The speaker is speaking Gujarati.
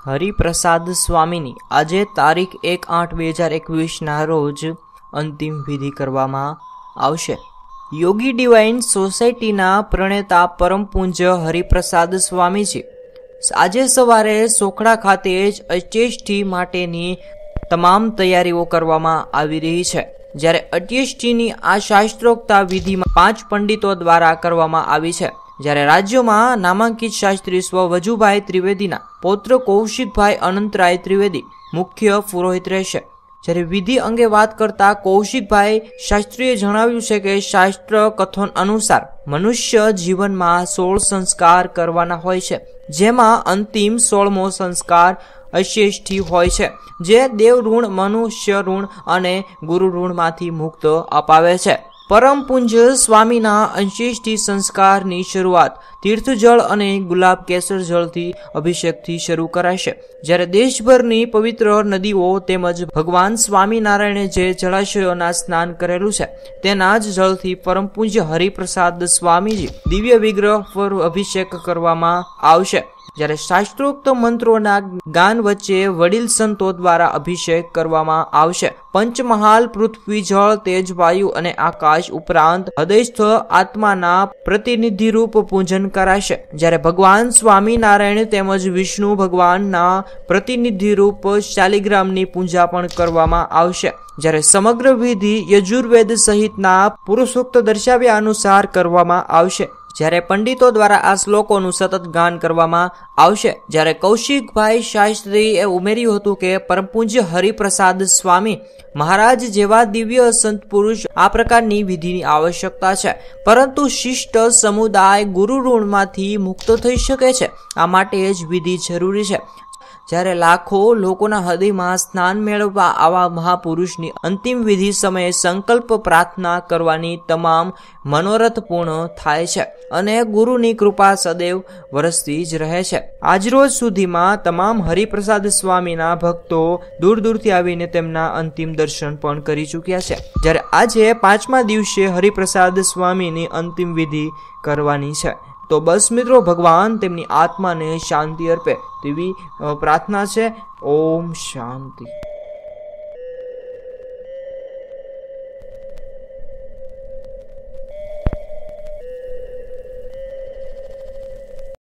હરિપ્રસાદ સ્વામીની આજે તારીખ 1/8/2021 રોજ અંતિમ વિધિ કરવામાં આવશે। યોગી ડિવાઇન સોસાયટીના પ્રણેતા પરમ પૂજ્ય હરિપ્રસાદ સ્વામીજી આજે સવારે સોખડા ખાતે જ અંત્યેષ્ટિ માટેની તમામ તૈયારીઓ કરવામાં આવી રહી છે। જ્યારે અંત્યેષ્ટિની આ શાસ્ત્રોક્ત વિધિમાં 5 પંડિતો દ્વારા કરવામાં આવી છે। જ્યારે રાજ્યમાં નામાંકિત શાસ્ત્રી સ્વ વજુભાઈ ત્રિવેદીના પૌત્ર કૌશિકભાઈ અનંતરાય ત્રિવેદી મુખ્ય પુરોહિત રહેશે। જ્યારે વિધિ અંગે વાત કરતા કૌશિકભાઈ શાસ્ત્રીએ જણાવ્યું છે કે શાસ્ત્ર કથન અનુસાર મનુષ્ય જીવનમાં 16 સંસ્કાર કરવાના હોય છે, જેમાં અંતિમ 16મો સંસ્કાર અંત્યેષ્ટિ હોય છે, જે દેવ ઋણ, મનુષ્ય ઋણ અને ગુરુ ઋણમાંથી મુક્ત અપાવે છે। પરમ પૂજ્ય સ્વામીના અંત્યેષ્ટિ સંસ્કારની શરૂઆત તીર્થજળ અને ગુલાબ કેસર જળથી અભિષેકથી શરૂ કરાશે। જ્યારે દેશભરની પવિત્ર નદીઓ તેમજ ભગવાન સ્વામિનારાયણે જે જળાશયોના સ્નાન કરેલું છે તેના જ જળથી પરમ પૂજ્ય હરિપ્રસાદ સ્વામીજી દિવ્ય વિગ્રહ પર અભિષેક કરવામાં આવશે। જ્યારે શાસ્ત્રોક્ત મંત્રોના ગાન વચ્ચે વડીલ સંતો દ્વારા અભિષેક કરવામાં આવશે। પંચમહાલ, પૃથ્વી, જળ, તેજ, વાયુ અને આકાશ ઉપરાંત હૃદયસ્થ આત્માના પ્રતિનિધિરૂપ પૂજન કરાશે। જ્યારે ભગવાન સ્વામિનારાયણ તેમજ વિષ્ણુ ભગવાનના પ્રતિનિધિરૂપ શાલિગ્રામની પૂજા પણ કરવામાં આવશે। જ્યારે સમગ્ર વિધિ યજુર્વેદ સહિતના પુરુષોક્ત દર્શાવ્યા અનુસાર કરવામાં આવશે। જ્યારે પંડિતો દ્વારા આ શ્લોકોનું સતત ગાન કરવામાં આવશે। જ્યારે કૌશિકભાઈ શાસ્ત્રીએ ઉમેર્યું હતું કે પરમ પૂજ્ય હરિપ્રસાદ સ્વામી મહારાજ જેવા દિવ્ય સંત પુરુષ આ પ્રકારની વિધિની આવશ્યકતા છે, પરંતુ શિષ્ટ સમુદાય ગુરુ ઋણમાંથી મુક્ત થઈ શકે છે, આ માટે જ વિધિ જરૂરી છે। જ્યારે લાખો લોકોના હૃદયમાં સ્નાન મેળવવા આવા મહાપુરુષની અંતિમ વિધિ સમયે સંકલ્પ પ્રાર્થના કરવાની તમામ મનોરથ પૂર્ણ થાય છે અને ગુરુની કૃપા સદૈવ વરસતી જ રહે છે। આજરોજ સુધીમાં તમામ હરિપ્રસાદ સ્વામીના ભક્તો દૂર દૂરથી આવીને તેમના અંતિમ દર્શન પણ કરી ચૂક્યા છે। જ્યારે આજે 5મા દિવસે હરિપ્રસાદ સ્વામીની અંતિમ વિધિ કરવાની છે। તો બસ મિત્રો, ભગવાન તેમની આત્માને શાંતિ અર્પે તેવી પ્રાર્થના છે। ઓમ શાંતિ।